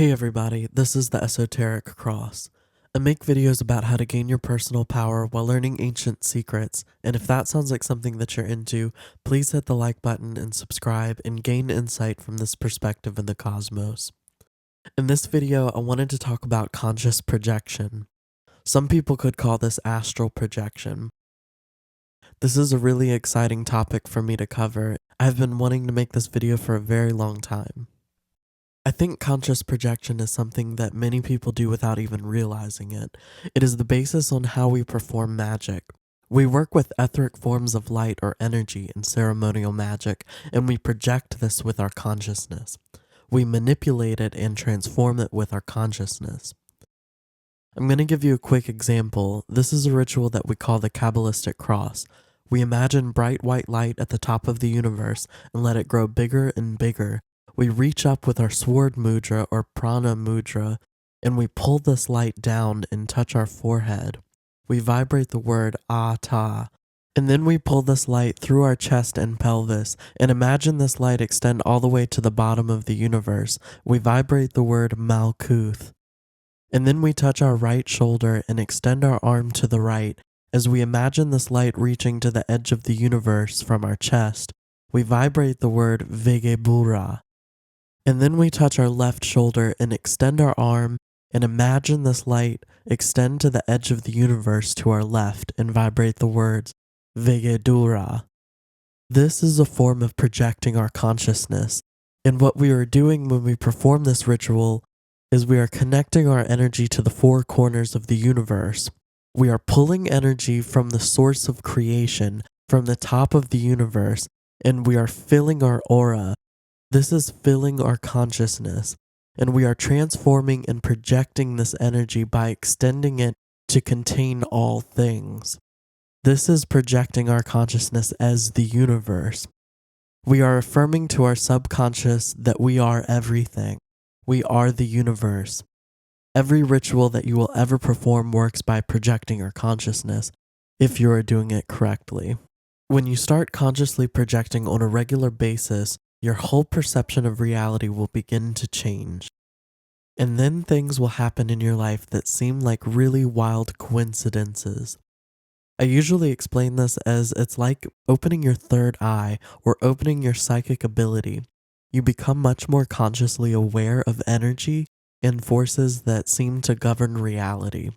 Hey everybody, this is the Esoteric Cross. I make videos about how to gain your personal power while learning ancient secrets, and if that sounds like something that you're into, please hit the like button and subscribe and gain insight from this perspective in the cosmos. In this video, I wanted to talk about conscious projection. Some people could call this astral projection. This is a really exciting topic for me to cover. I've been wanting to make this video for a very long time. I think conscious projection is something that many people do without even realizing it. It is the basis on how we perform magic. We work with etheric forms of light or energy in ceremonial magic, and we project this with our consciousness. We manipulate it and transform it with our consciousness. I'm going to give you a quick example. This is a ritual that we call the kabbalistic cross. We imagine bright white light at the top of the universe and let it grow bigger and bigger. We reach up with our sword mudra or prana mudra, and we pull this light down and touch our forehead. We vibrate the word Ata, and then we pull this light through our chest and pelvis, and imagine this light extend all the way to the bottom of the universe. We vibrate the word Malkuth, and then we touch our right shoulder and extend our arm to the right. As we imagine this light reaching to the edge of the universe from our chest, we vibrate the word Vegebura. And then we touch our left shoulder and extend our arm and imagine this light extend to the edge of the universe to our left and vibrate the words Vegedura. This is a form of projecting our consciousness. And what we are doing when we perform this ritual is we are connecting our energy to the four corners of the universe. We are pulling energy from the source of creation, from the top of the universe, and we are filling our aura. This is filling our consciousness, and we are transforming and projecting this energy by extending it to contain all things. This is projecting our consciousness as the universe. We are affirming to our subconscious that we are everything. We are the universe. Every ritual that you will ever perform works by projecting your consciousness, if you are doing it correctly. When you start consciously projecting on a regular basis, your whole perception of reality will begin to change. And then things will happen in your life that seem like really wild coincidences. I usually explain this as it's like opening your third eye or opening your psychic ability. You become much more consciously aware of energy and forces that seem to govern reality.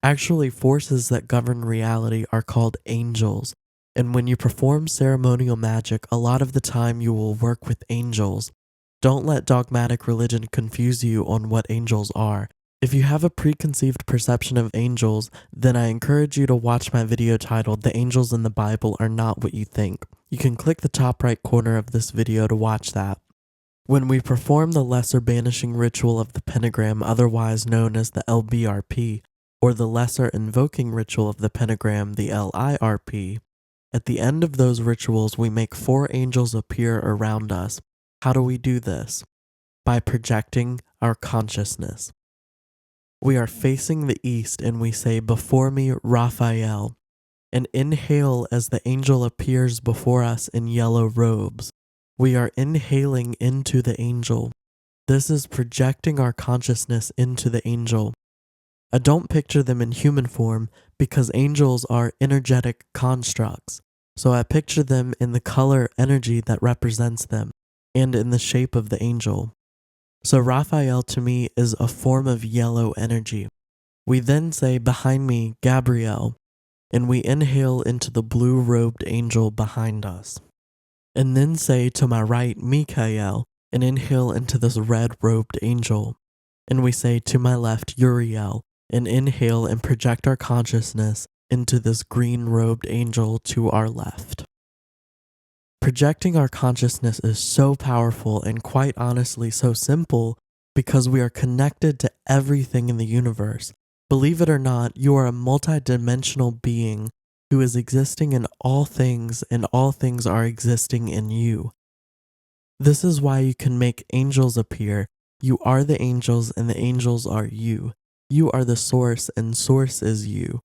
Actually, forces that govern reality are called angels. And when you perform ceremonial magic, a lot of the time you will work with angels. Don't let dogmatic religion confuse you on what angels are. If you have a preconceived perception of angels, then I encourage you to watch my video titled "The Angels in the Bible Are Not What You Think." You can click the top right corner of this video to watch that. When we perform the lesser banishing ritual of the pentagram, otherwise known as the LBRP, or the lesser invoking ritual of the pentagram, the LIRP, at the end of those rituals, we make 4 angels appear around us. How do we do this? By projecting our consciousness. We are facing the east and we say, "Before me, Raphael," and inhale as the angel appears before us in yellow robes. We are inhaling into the angel. This is projecting our consciousness into the angel. I don't picture them in human form because angels are energetic constructs. So I picture them in the color energy that represents them and in the shape of the angel. So Raphael to me is a form of yellow energy. We then say, "Behind me, Gabriel," and we inhale into the blue-robed angel behind us. And then say, "To my right, Michael," and inhale into this red-robed angel. And we say, "To my left, Uriel," and inhale and project our consciousness into this green-robed angel to our left. Projecting our consciousness is so powerful and quite honestly so simple because we are connected to everything in the universe. Believe it or not, you are a multidimensional being who is existing in all things and all things are existing in you. This is why you can make angels appear. You are the angels and the angels are you. You are the source and source is you.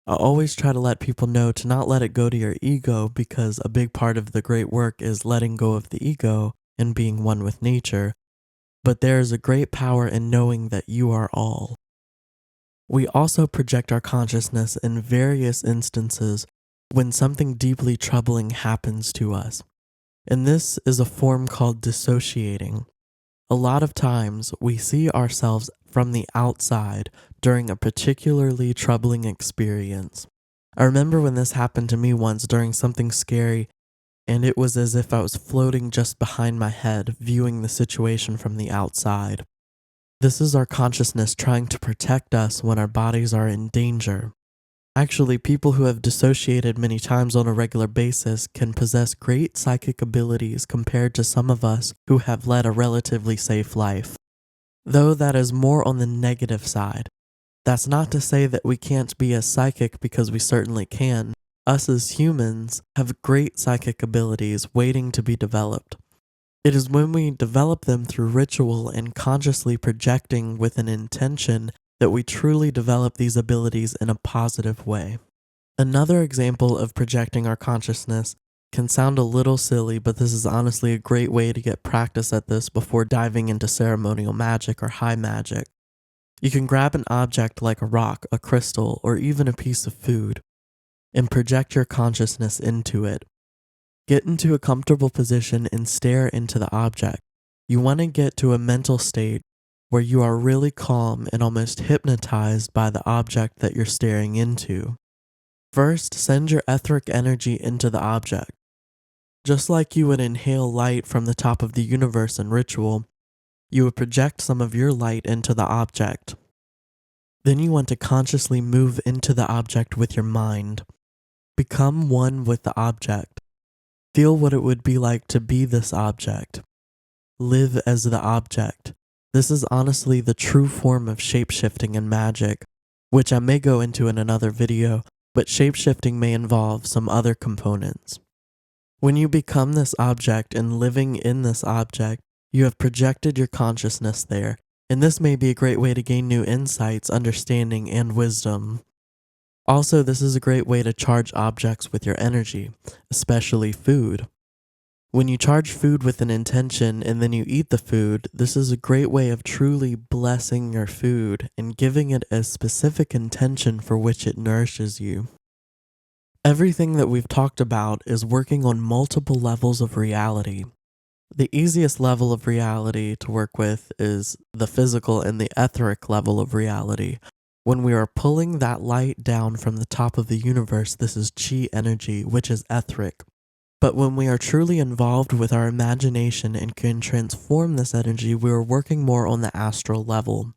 I always try to let people know to not let it go to your ego because a big part of the great work is letting go of the ego and being one with nature. but there is a great power in knowing that you are all. We also project our consciousness in various instances when something deeply troubling happens to us, and this is a form called dissociating. A lot of times, we see ourselves from the outside during a particularly troubling experience. I remember when this happened to me once during something scary, and it was as if I was floating just behind my head, viewing the situation from the outside. This is our consciousness trying to protect us when our bodies are in danger. Actually, people who have dissociated many times on a regular basis can possess great psychic abilities compared to some of us who have led a relatively safe life. Though that is more on the negative side. That's not to say that we can't be as psychic, because we certainly can. Us as humans have great psychic abilities waiting to be developed. It is when we develop them through ritual and consciously projecting with an intention that we truly develop these abilities in a positive way. Another example of projecting our consciousness can sound a little silly, but this is honestly a great way to get practice at this before diving into ceremonial magic or high magic. You can grab an object like a rock, a crystal, or even a piece of food, and project your consciousness into it. Get into a comfortable position and stare into the object. You want to get to a mental state where you are really calm and almost hypnotized by the object that you're staring into. First, send your etheric energy into the object. Just like you would inhale light from the top of the universe in ritual, you would project some of your light into the object. Then you want to consciously move into the object with your mind. Become one with the object. Feel what it would be like to be this object. Live as the object. This is honestly the true form of shapeshifting and magic, which I may go into in another video, but shapeshifting may involve some other components. When you become this object and living in this object, you have projected your consciousness there, and this may be a great way to gain new insights, understanding, and wisdom. Also, this is a great way to charge objects with your energy, especially food. When you charge food with an intention and then you eat the food, this is a great way of truly blessing your food and giving it a specific intention for which it nourishes you. Everything that we've talked about is working on multiple levels of reality. The easiest level of reality to work with is the physical and the etheric level of reality. When we are pulling that light down from the top of the universe, this is chi energy, which is etheric. But when we are truly involved with our imagination and can transform this energy, we are working more on the astral level.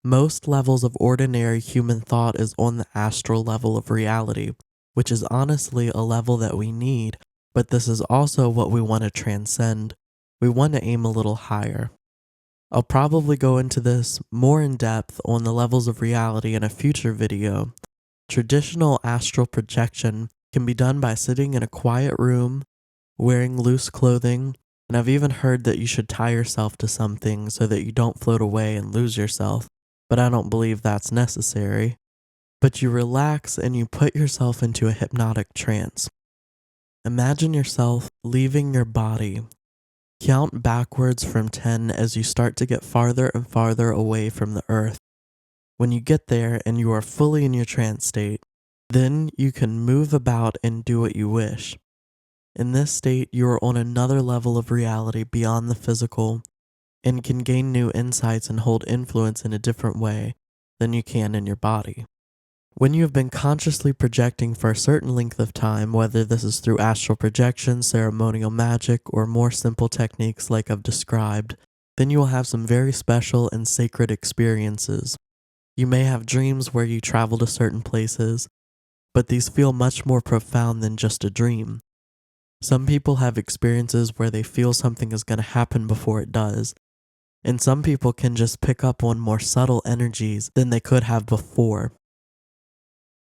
Most levels of ordinary human thought is on the astral level of reality, which is honestly a level that we need, but this is also what we want to transcend. We want to aim a little higher. I'll probably go into this more in depth on the levels of reality in a future video. Traditional astral projection can be done by sitting in a quiet room, wearing loose clothing, and I've even heard that you should tie yourself to something so that you don't float away and lose yourself, but I don't believe that's necessary. But you relax and you put yourself into a hypnotic trance. Imagine yourself leaving your body. Count backwards from 10 as you start to get farther and farther away from the earth. When you get there and you are fully in your trance state, then you can move about and do what you wish. In this state, you are on another level of reality beyond the physical and can gain new insights and hold influence in a different way than you can in your body. When you have been consciously projecting for a certain length of time, whether this is through astral projection, ceremonial magic, or more simple techniques like I've described, then you will have some very special and sacred experiences. You may have dreams where you travel to certain places, but these feel much more profound than just a dream. Some people have experiences where they feel something is going to happen before it does, and some people can just pick up on more subtle energies than they could have before.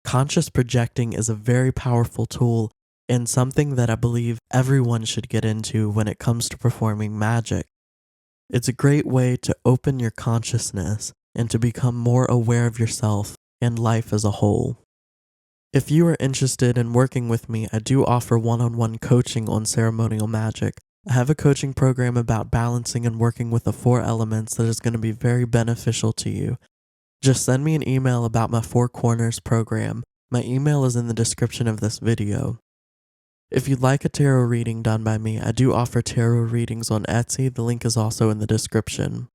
Conscious projecting is a very powerful tool and something that I believe everyone should get into when it comes to performing magic. It's a great way to open your consciousness and to become more aware of yourself and life as a whole. If you are interested in working with me, I do offer one-on-one coaching on ceremonial magic, I have a coaching program about balancing and working with the 4 elements that is going to be very beneficial to you. Just send me an email about my 4 Corners program. My email is in the description of this video. If you'd like a tarot reading done by me, I do offer tarot readings on Etsy. The link is also in the description.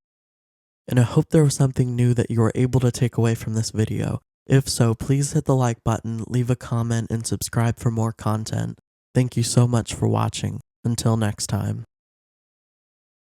And I hope there was something new that you were able to take away from this video. If so, please hit the like button, leave a comment, and subscribe for more content. Thank you so much for watching. Until next time.